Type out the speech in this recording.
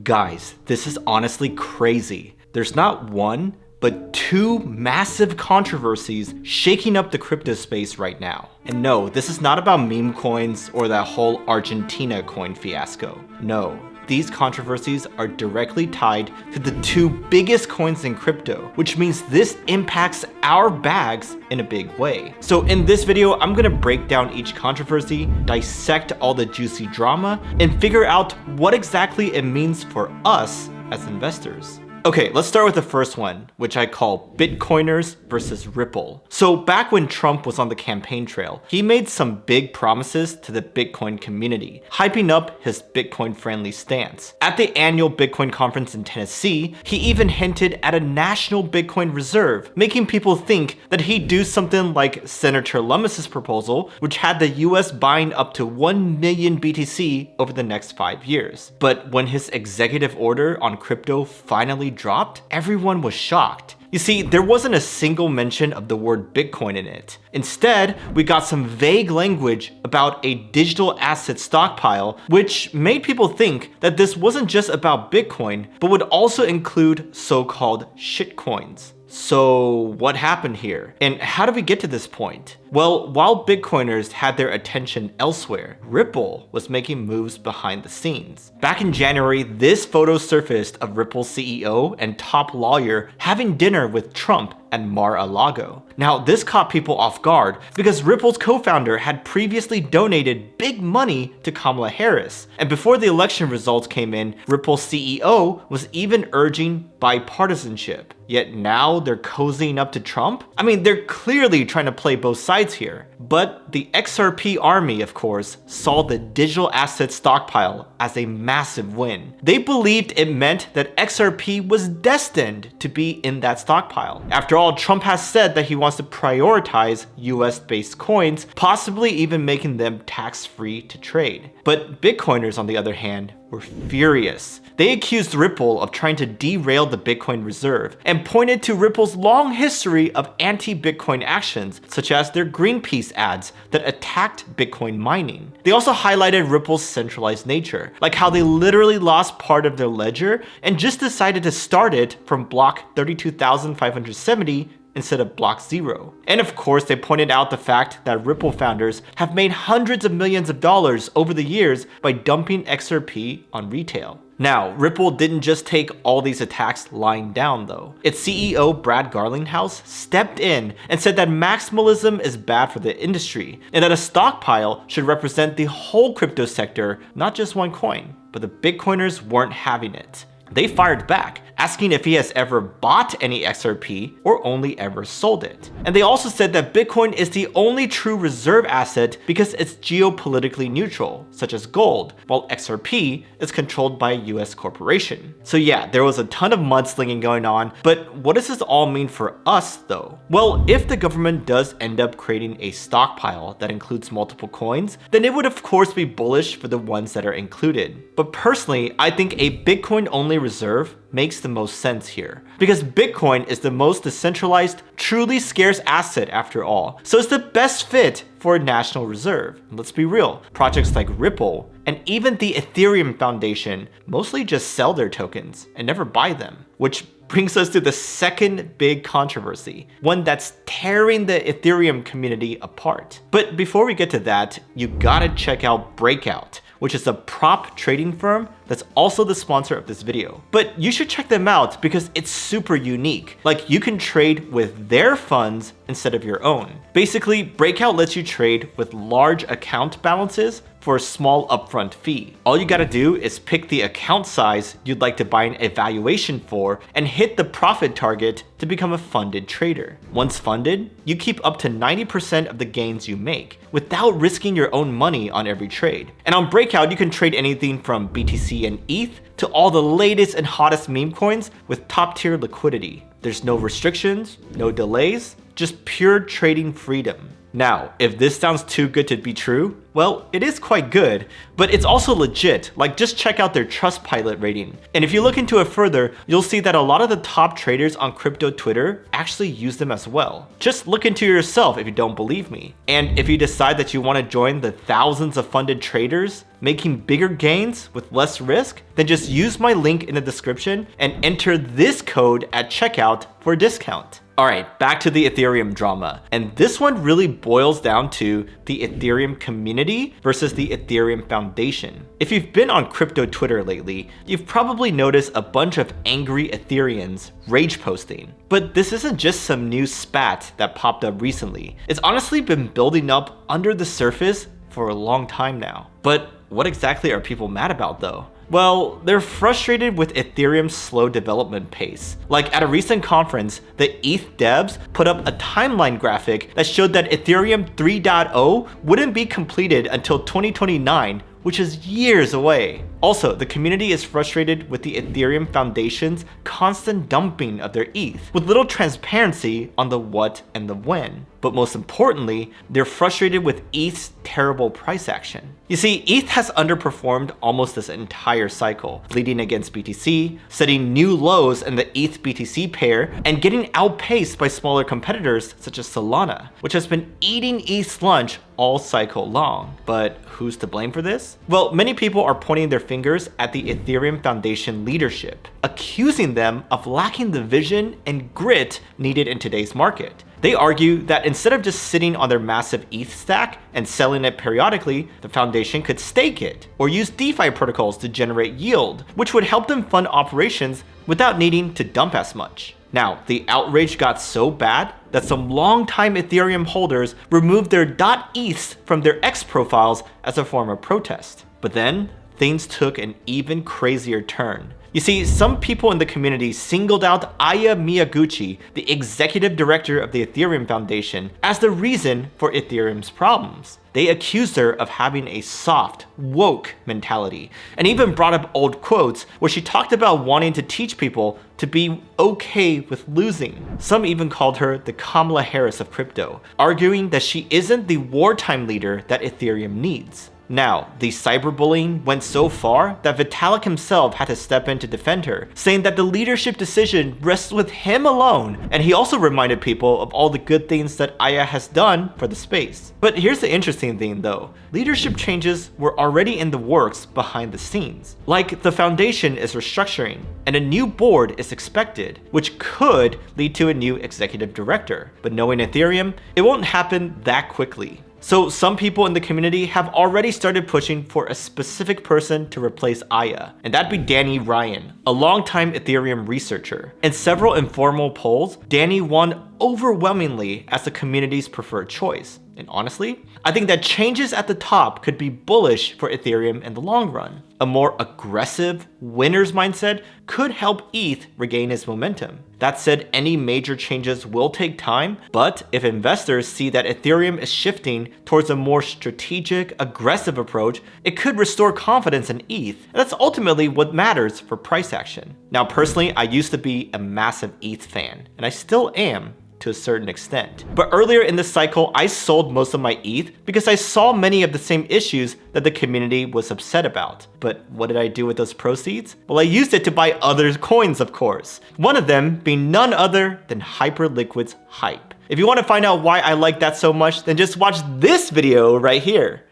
Guys, this is honestly crazy. There's not one, but two massive controversies shaking up the crypto space right now. And no, this is not about meme coins or that whole Argentina coin fiasco. No, these controversies are directly tied to the two biggest coins in crypto, which means this impacts our bags in a big way. So in this video, I'm gonna break down each controversy, dissect all the juicy drama, and figure out what exactly it means for us as investors. Okay, let's start with the first one, which I call Bitcoiners versus Ripple. So back when Trump was on the campaign trail, he made some big promises to the Bitcoin community, hyping up his Bitcoin-friendly stance. At the annual Bitcoin conference in Tennessee, he even hinted at a national Bitcoin reserve, making people think that he'd do something like Senator Lummis's proposal, which had the US buying up to 1 million BTC over the next 5 years. But when his executive order on crypto finally dropped, everyone was shocked. You see, there wasn't a single mention of the word Bitcoin in it. Instead, we got some vague language about a digital asset stockpile, which made people think that this wasn't just about Bitcoin, but would also include so-called shitcoins. So what happened here? And how did we get to this point? Well, while Bitcoiners had their attention elsewhere, Ripple was making moves behind the scenes. Back in January, this photo surfaced of Ripple's CEO and top lawyer having dinner with Trump at Mar-a-Lago. Now, this caught people off guard because Ripple's co-founder had previously donated big money to Kamala Harris. And before the election results came in, Ripple's CEO was even urging bipartisanship. Yet now they're cozying up to Trump? I mean, they're clearly trying to play both sides here. But the XRP army, of course, saw the digital asset stockpile as a massive win. They believed it meant that XRP was destined to be in that stockpile. After all, Trump has said that he wants to prioritize US-based coins, possibly even making them tax-free to trade. But Bitcoiners, on the other hand, were furious. They accused Ripple of trying to derail the Bitcoin reserve and pointed to Ripple's long history of anti-Bitcoin actions, such as their Greenpeace ads that attacked Bitcoin mining. They also highlighted Ripple's centralized nature, like how they literally lost part of their ledger and just decided to start it from block 32,570 instead of block 0. And of course, they pointed out the fact that Ripple founders have made hundreds of millions of dollars over the years by dumping XRP on retail. Now, Ripple didn't just take all these attacks lying down though. Its CEO Brad Garlinghouse stepped in and said that maximalism is bad for the industry and that a stockpile should represent the whole crypto sector, not just one coin. But the Bitcoiners weren't having it. They fired back, asking if he has ever bought any XRP or only ever sold it. And they also said that Bitcoin is the only true reserve asset because it's geopolitically neutral, such as gold, while XRP is controlled by a US corporation. So yeah, there was a ton of mudslinging going on, but what does this all mean for us though? Well, if the government does end up creating a stockpile that includes multiple coins, then it would of course be bullish for the ones that are included. But personally, I think a Bitcoin-only reserve makes the most sense here, because Bitcoin is the most decentralized, truly scarce asset after all, so it's the best fit for a national reserve. And let's be real, projects like Ripple and even the Ethereum Foundation mostly just sell their tokens and never buy them, which brings us to the second big controversy, one that's tearing the Ethereum community apart. But before we get to that, you gotta check out Breakout, which is a prop trading firm that's also the sponsor of this video. But you should check them out because it's super unique. Like, you can trade with their funds instead of your own. Basically, Breakout lets you trade with large account balances for a small upfront fee. All you gotta do is pick the account size you'd like to buy an evaluation for and hit the profit target to become a funded trader. Once funded, you keep up to 90% of the gains you make without risking your own money on every trade. And on Breakout, you can trade anything from BTC and ETH to all the latest and hottest meme coins with top tier liquidity. There's no restrictions, no delays, just pure trading freedom. Now, if this sounds too good to be true, well, it is quite good, but it's also legit. Like, just check out their Trustpilot rating. And if you look into it further, you'll see that a lot of the top traders on crypto Twitter actually use them as well. Just look into it yourself if you don't believe me. And if you decide that you want to join the thousands of funded traders making bigger gains with less risk? Then just use my link in the description and enter this code at checkout for a discount. Alright, back to the Ethereum drama. And this one really boils down to the Ethereum community versus the Ethereum Foundation. If you've been on crypto Twitter lately, you've probably noticed a bunch of angry Ethereans rage posting. But this isn't just some new spat that popped up recently. It's honestly been building up under the surface for a long time now. But what exactly are people mad about though? Well, they're frustrated with Ethereum's slow development pace. Like at a recent conference, the ETH devs put up a timeline graphic that showed that Ethereum 3.0 wouldn't be completed until 2029, which is years away. Also, the community is frustrated with the Ethereum Foundation's constant dumping of their ETH, with little transparency on the what and the when. But most importantly, they're frustrated with ETH's terrible price action. You see, ETH has underperformed almost this entire cycle, bleeding against BTC, setting new lows in the ETH-BTC pair, and getting outpaced by smaller competitors such as Solana, which has been eating ETH's lunch all cycle long. But who's to blame for this? Well, many people are pointing their fingers at the Ethereum Foundation leadership, accusing them of lacking the vision and grit needed in today's market. They argue that instead of just sitting on their massive ETH stack and selling it periodically, the foundation could stake it, or use DeFi protocols to generate yield, which would help them fund operations without needing to dump as much. Now, the outrage got so bad that some longtime Ethereum holders removed their .eths from their X profiles as a form of protest. But then, things took an even crazier turn. You see, some people in the community singled out Aya Miyaguchi, the executive director of the Ethereum Foundation, as the reason for Ethereum's problems. They accused her of having a soft, woke mentality, and even brought up old quotes where she talked about wanting to teach people to be okay with losing. Some even called her the Kamala Harris of crypto, arguing that she isn't the wartime leader that Ethereum needs. Now, the cyberbullying went so far that Vitalik himself had to step in to defend her, saying that the leadership decision rests with him alone, and he also reminded people of all the good things that Aya has done for the space. But here's the interesting thing though, leadership changes were already in the works behind the scenes. Like, the foundation is restructuring, and a new board is expected, which could lead to a new executive director. But knowing Ethereum, it won't happen that quickly. So some people in the community have already started pushing for a specific person to replace Aya, and that'd be Danny Ryan, a longtime Ethereum researcher. In several informal polls, Danny won overwhelmingly as the community's preferred choice. And honestly, I think that changes at the top could be bullish for Ethereum in the long run. A more aggressive, winner's mindset could help ETH regain its momentum. That said, any major changes will take time, but if investors see that Ethereum is shifting towards a more strategic, aggressive approach, it could restore confidence in ETH. And that's ultimately what matters for price action. Now, personally, I used to be a massive ETH fan, and I still am, to a certain extent. But earlier in this cycle, I sold most of my ETH because I saw many of the same issues that the community was upset about. But what did I do with those proceeds? Well, I used it to buy other coins, of course. One of them being none other than Hyperliquid's Hype. If you want to find out why I like that so much, then just watch this video right here.